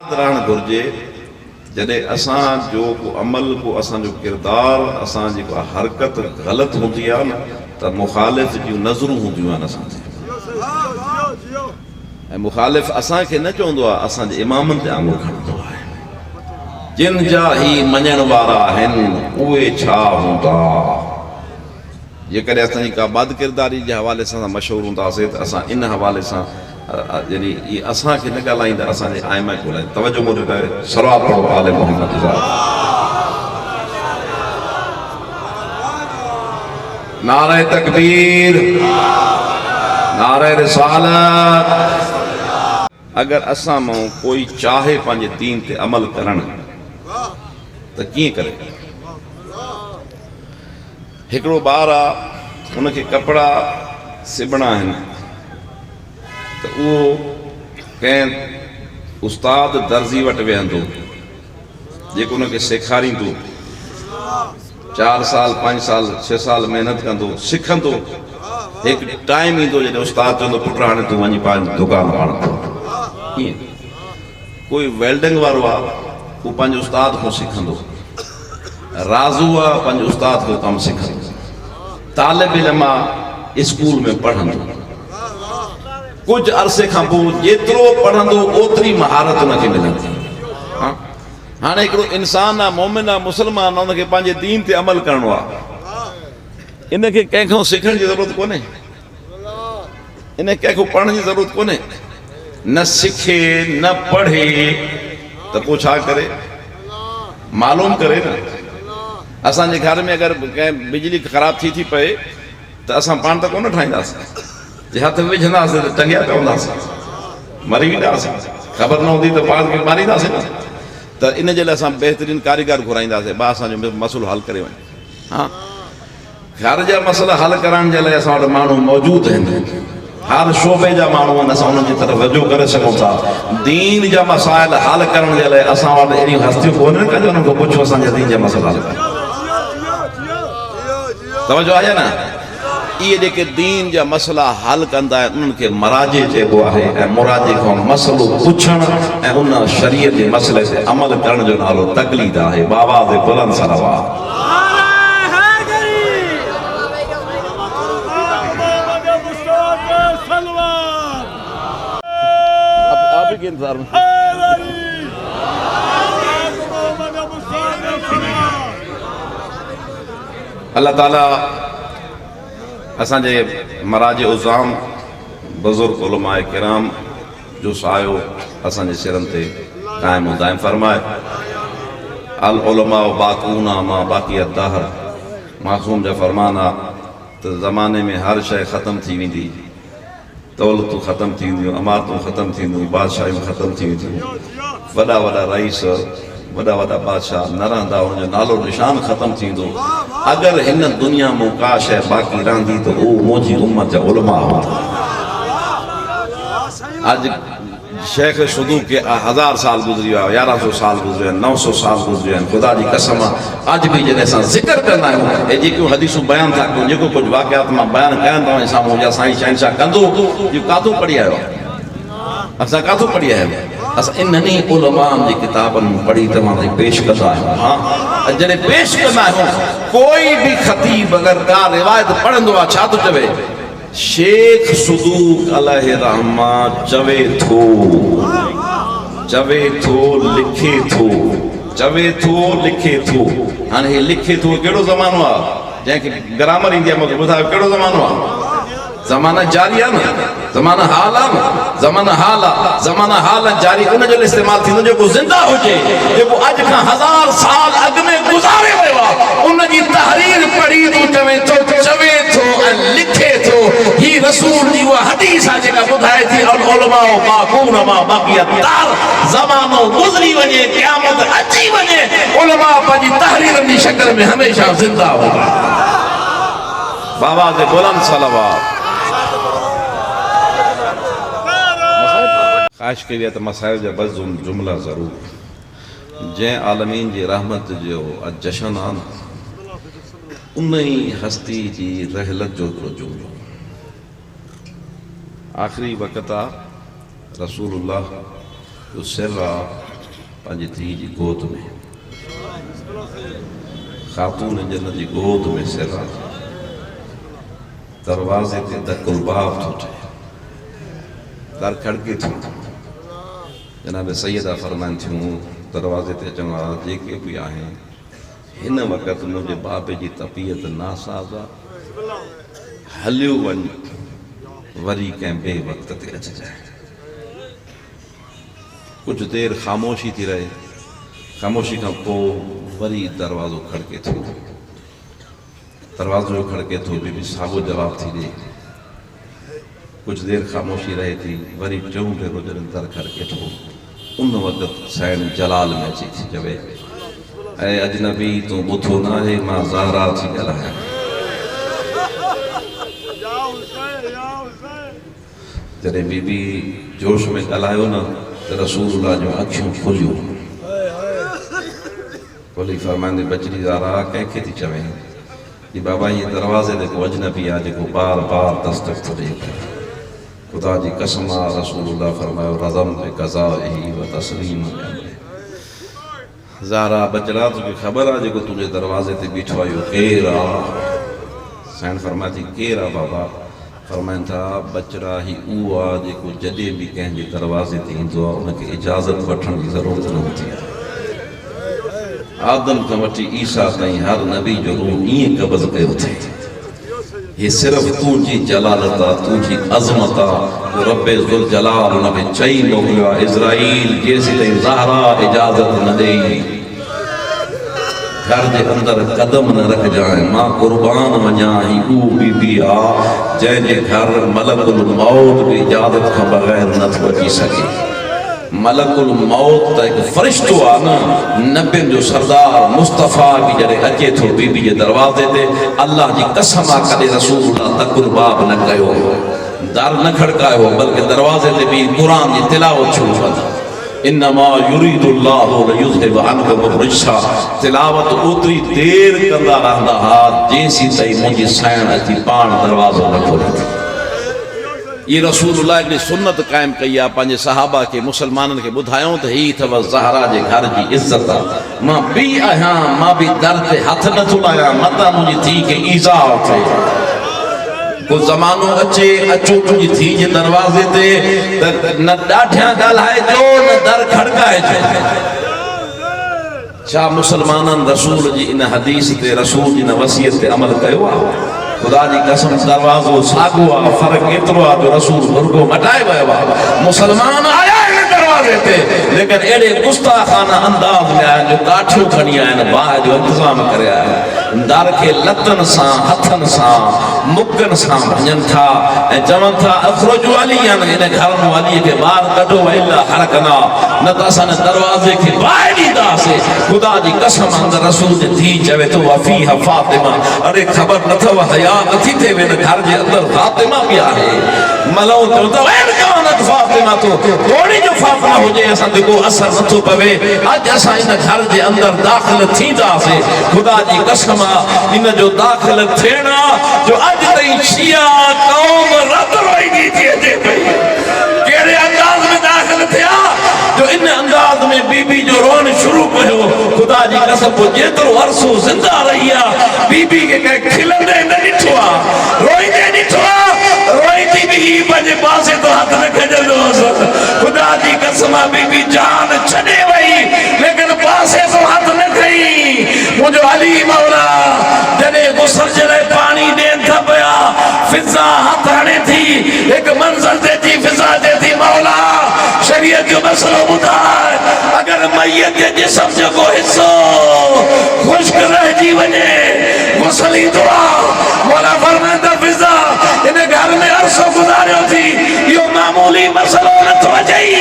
रहण घुर्जे जॾहिं असां जो को अमल को असांजो किरदार असांजी को हरकत ग़लति हूंदी आहे न त मुखालिफ़ जूं नज़रूं हूंदियूं आहिनि असां ते ऐं मुखालिफ़ असांखे न चवंदो आहे असांजे इमामनि ते आङुर खणंदो आहे जिन जा ही मञण वारा आहिनि उहे छा हूंदा। जेकॾहिं असांजी का बद किरदारी जे हवाले सां मशहूरु हूंदासीं त असां इन हवाले सां यानी ये असांखे न ॻाल्हाईंदा असांजे आइमा खे ॻाल्हाईंदा। तवजो मुंहिंजो करे सलवात पढ़ो आले मोहम्मद नारे तकबीर नारे रिसालत। अगर असां मां कोई चाहे पंहिंजे दीन ते अमल करण त कीअं करे। हिकिड़ो ॿारु आहे उनखे कपिड़ा सिबणा आहिनि तो वो कंहिं उस्ताद दर्जी वटि वेहंदो जेको उनखे सेखारींदो 4 साल 5 साल 6 साल मेहनत कंदो सिखंदो। एक टाइम ईंदो जॾहिं उस्ताद चवंदो पुट हाणे तूं वञी पंहिंजी दुकान पाण ईअं। कोई वेल्डिंग वारो आहे उहो पंहिंजे उस्ताद खां सिखंदो। राज़ू आहे पंहिंजे उस्ताद खां कमु सिखंदो। तालिब इल्म आहे स्कूल में पढ़ंदो। कुछ अरसे खां पोइ जेतिरो पढ़ंदो ओतिरी महारत उनखे मिलंदी। हाणे हिकिड़ो इंसान आहे मोमिन आहे मुस्लमान आहे उनखे पंहिंजे दीन ते अमल करिणो आहे। इनखे कंहिंखां सिखण जी ज़रूरत कोन्हे। इन कंहिंखां पढ़ण जी ज़रूरत कोन्हे। न सिखे न पढ़े त पोइ छा करे मालूम करे न। असांजे घर में अगरि कंहिं बिजली ख़राब थी पए त असां पाण त कोन ठाहींदासीं। जे हथ विझंदासीं त टंगिया पवंदासीं मरी वेंदासीं। ख़बर न हूंदी त पाण खे मारींदासीं न। त इन जे लाइ असां बहितरीन कारीगर घुराईंदासीं बा असांजो मसइलो हल करे वञे। हाँ घर जा मसइला हल करण जे लाइ असां वटि माण्हू मौजूदु आहिनि। हर शोबे जा माण्हू आहिनि असां उन्हनि जी तरफ़ रजू करे सघूं था। दीन जा मसाइल हल करण जे लाइ असां वटि अहिड़ियूं हस्तियूं कोन्हनि कि उन्हनि खां पुछो असांजा दीन जा मसइला हल कनि। तवजो आहे न। इहे जेके दीन जा मसइला हल कंदा आहिनि उन्हनि खे मराजे चइबो आहे ऐं मुराजे खां मसइलो पुछणु ऐं उन शरीयत जे मसइले ते अमल करण जो नालो तक़लीद आहे। बाबा जे बुलंद सलावत। आप के इंतजार में अल्लाह ताला असांजे मराज उज़ाम बुज़ुर्ग उलमाए किराम जो सायो असांजे सिरनि ते क़ाइम दाइम फरमाए। अल उलमा बाक़ूना मां बाक़ी दहर मासूम जा फरमान आहे त ज़माने में हर शइ ख़त्म थी वेंदी। दौलतूं ख़त्म थी वेंदियूं अमारतूं ख़त्म थींदियूं बादशाहियूं ख़त्म थी वेंदियूं। वॾा वॾा रईस वॾा वॾा बादशाह न रहंदा उनजो नालो निशान ख़त्म थींदो। अगरि हिन दुनिया में का शइ बाक़ी रहंदी त उहो मुंहिंजी उम्मत जा उलमा हूंदा। अॼु शेख शुदू के 1000 साल गुज़री विया 1100 साल गुज़रिया 900 साल गुज़रिया आहिनि। ख़ुदा जी कसम अॼु बि जॾहिं असां ज़िक्र कंदा आहियूं ऐं जेकियूं हदीसूं बयानु था कयूं जेको कुझु वाक़ियात मां बयानु कयां तव्हां साम्हूं या साईं शहंशाह कंदो इहो काथो पढ़ी आयो असां काथो पढ़ी आया आहियूं। असां इन्हनि उलमानि जी किताबनि में पढ़ी तव्हां ते पेश कंदा आहियूं। हाँ जॾहिं पेश कंदा आहियूं कोई बि ख़तीब अगरि का रिवायत पढ़ंदो आहे छा थो चवे शेख सदूक अलैहि रहमा चवे थो लिखे थो चवे थो लिखे थो। हाणे हे लिखे थो कहिड़ो ज़मानो आहे जंहिंखे ग्रामर ईंदी आहे मूंखे ॿुधायो कहिड़ो ज़मानो आहे। ज़माना जारी आहे न ज़माना हाल आहे न ज़माना हाल आहे। ज़माना हाल जारी उनजो इस्तेमालु थींदो जेको ज़िंदा हुजे जेको अॼु खां 1000 साल अॻु में गुज़ारे वियो आहे उनजी तहरीर पढ़ी तूं चवे थो ऐं लिखे थो। ही रसूल जी उहा हदीस आहे जेका ॿुधाए थी उलमा बाक़ून मां बाक़ी तार ज़मानो गुज़री वञे क़यामत अची वञे उलमा पंहिंजी तहरीरनि जी शक्ल में हमेशह ज़िंदा हूंदा। बाबा जे बुलंद सलावत। ख़्वाहिश कई आहे त मसाइल जा बस जुमला ज़रूर जंहिं आलमीन जी रहमत जो अॼु जशन आहे न उन ई हस्ती जी रहलत जो हिकिड़ो जुमलो आखिरी वक़्त आहे रसूलुल्लाह जो सिर आहे पंहिंजी धीउ जी गोद में, ख़ातून जन्नत जी गोद में सिरा दरवाज़े ते दकुल बाब थो थिए, दर खड़के थो। जनाब सैयदा फरमाइनि थियूं दरवाज़े ते अचण वारा जेके बि आहिनि, हिन वक़्तु मुंहिंजे बाबे जी तबीयत नासाज़ आहे, हलियो वञ वरी कंहिं ॿिए वक़्त ते अचिजांइ। कुछ देर ख़ामोशी थी रहे, ख़ामोशी खां पोइ वरी दरवाज़ो खड़के थो, दरवाज़ो खड़के थो, बीबी साॻियो जवाब थी ॾे। कुछ देर ख़ामोशी रहे थी, वरी टियों भेरो जॾहिं दर खड़के थो, उन वक़्तु साईं जलाल में अची थी चवे, ऐं अजनबी तूं ॿुधो न आहे, मां ज़हरा थी ॻाल्हायां। जॾहिं बीबी जोश में ॻाल्हायो न त रसूलुल्लाह जूं अखियूं खुलियूं, खोली फरमाईंदे बचड़ी ज़ारा कंहिंखे थी चवें कि बाबा ये दरवाज़े ते को अजनबी आहे जेको बार बार दस्तक थो ॾिए। ख़ुदा जी कसम आहे, रसूलुल्लाह फरमायो रज़म ते क़ज़ाइही व तस्लीम। ज़ारा बचड़ा तोखे ख़बर आहे जेको तुंहिंजे दरवाज़े ते बीठो आहे इहो केरु आहे? साईं फरमाए थी केरु आहे बाबा? फरमाइनि था बचड़ा ही उहो आहे जेको जॾहिं बि कंहिंजे दरवाज़े ते ईंदो आहे उनखे इजाज़त वठण जी ज़रूरत न हूंदी आहे। आदम खां वठी ईसा ताईं हर नबी जो रूह ईअं क़ब्ज़ कयो थिए। ये सिर्फ़ तुंहिंजी जलालत आहे, तुंहिंजी अज़मत आहे। रब्बे ज़ुल जलाल हुनखे चई मोकिलियो आहे, इज़राइल जेसीं ताईं ज़हरा इजाज़त न ॾेई घर जे अंदरि कदम न रखजांइ, मां क़ुर्बान वञा। ही उहो बीबी आहे जंहिंजे घर मलकुल मौत बि इजाज़त खां बग़ैर नथो अची सघे। मलकुल मौत त हिकु फ़रिश्तो आहे न, नबियुनि जो सरदार मुस्तफ़ा बि जॾहिं अचे थो बीबी जे दरवाज़े ते, अल्लाह जी कसम आहे कॾहिं रसूलुल्लाह तकुल बाब न कयो, दर न खड़कायो, बल्कि दरवाज़े ते बि क़ुरान जी तिलावत शुरू कंदा। इन्नमा युरीदुल्लाहु लियुज़हिब अन्कुम रिज्सा, तिलावत ओतिरी देर कंदा रहंदा हा जेसीं ताईं मुंहिंजी साइण अची पाण दरवाज़ो न खोले। ये रसूलुल्लाह हिकिड़ी सुन्नत क़ाइमु कई आहे, पंहिंजे सहाबा खे मुसलमाननि खे ॿुधायूं त हीअ अथव ज़हरा जे घर जी इज़त आहे। मां बि आहियां, मां बि दर ते हथ नथो लाहियां, मतां मुंहिंजी धीउ खे ईज़ा थिए। को ज़मानो अचे अचो तुंहिंजी धीउ जे दरवाज़े ते त न ॾाढियां ॻाल्हाइजो न दर खड़काइजो। छा मुसलमाननि रसूल जी इन हदीस ते, रसूल जी इन वसीयत ते अमल कयो आहे? ख़ुदा जी कसम दरवाज़ो साॻियो आहे, फ़र्क़ु एतिरो आहे जो रसूल मुर्गो मटाए वियो आहे। मुसलमान आया इन दरवाज़े ते, लेकिन अहिड़े गुस्ताखाना अंदाज़ में आया जो काठियूं खणी आया आहिनि, बाहि जो इंतज़ाम करे आया आहिनि। दर खे लतनि सां, हथनि सां, मुकनि सां भञनि था ऐं चवनि था अख़्रजू अलियन, इन घर मां अलीअ खे ॿाहिरि कढो, इला हरकना, न त असां दरवाज़े खे ॿाहिरि ॾींदासीं। ख़ुदा जी कसम अंदरि रसूल जी धीउ चवे थो वफ़ीहा फ़ातिमा, अरे ख़बर नथव हया नथी थिए हिन घर जे अंदरि फ़ातिमा बि आहे। मलऊं चवनि था फ़ातिमा तो थोड़ी जो फ़ातिमा हुजे असां ते को असर नथो पवे। अॼु असां इन घर जे अंदरि दाख़िल थींदासीं। ख़ुदा जी कसम इन जो दाख़िल थियण जो अॼु ताईं शिया क़ौम रद रोईंदी थी अचे पई। कहिड़े अंदाज़ में दाख़िल थिया जो इन अंदाज़ में बीबी जो रोअण शुरू कयो। ख़ुदा जी कसम पोइ जेतिरो अरसो ज़िंदा रही आहे बीबी खे कंहिं खिलंदे न ॾिठो आहे, रोईंदे ॾिठो आहे। रोईंदी बि पंहिंजे पासे तो हथ न खजंदो हुअसि। ख़ुदा जी कसम बीबी जान छॾे वई, लेकिन पासे तो हथ न खई। मुंहिंजो अली मौला जॾहिं गुस्ल जे लाइ पाणी ॾियनि था पिया, फिज़ा हथ हणे थी, हिकु मंज़िल ते थी फिज़ा जे थी मौला शरीयत जो मसलो ॿुधाए। अगरि मैयत जे जिस्म जो को हिस्सो ख़ुश्क रहिजी वञे गुस्ल ईंदो आहे। मौला फरमाईंदा फिज़ा इन घर में अरसो गुज़ारियो थी, इहो मामूली मसलो नथो अचई।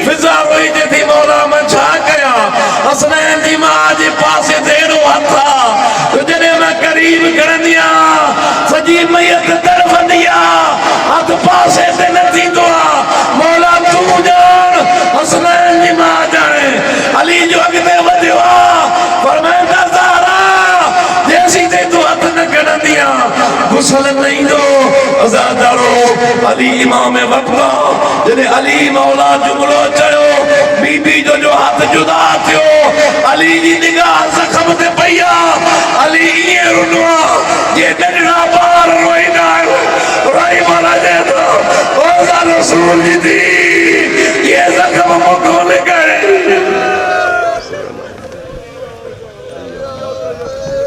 फिज़ा रोईंदी थी मौला मां छा कयां? हसनैन जी मां जे पासे ते एॾो हथ आहे जॾहिं मां क़रीब करंदी आहियां सॼी मैयत तड़फंदी आहे, हथ पासे ते न थींदो आहे। मौला तूं ॼाण, हसनैन जी मां ॼाणे। अली जो अॻिते वधियो आहे, फरमाईंदा ज़हरा जेसीं ताईं तूं हथ न खणंदी आहे गुस्ल न ईंदो। अली इमाम वक़्त जॾहिं अली मौला जुमिलो चयो बीबी जो हथ जुदा नारा दे दो, रसूल जी दी ये जख्म मुको